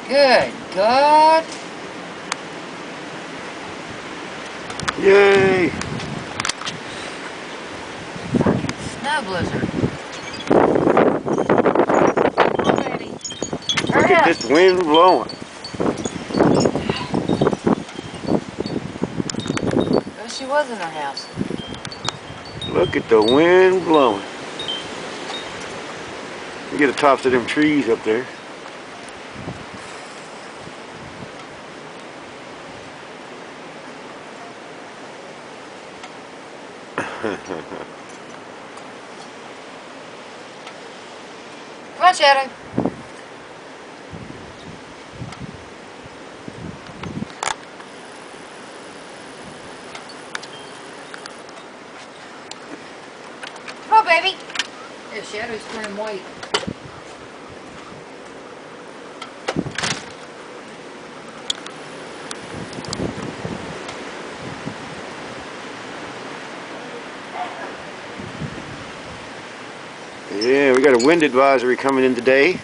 Good God. Yay! Snow blizzard. Come on, baby. Look Hurry at up. this wind blowing. Well, she was in her house. Look at the wind blowing. You get the tops of them trees up there. Come on, Shadow. Come on, baby. Yeah, Shadow's turning white. Yeah, we got a wind advisory coming in today.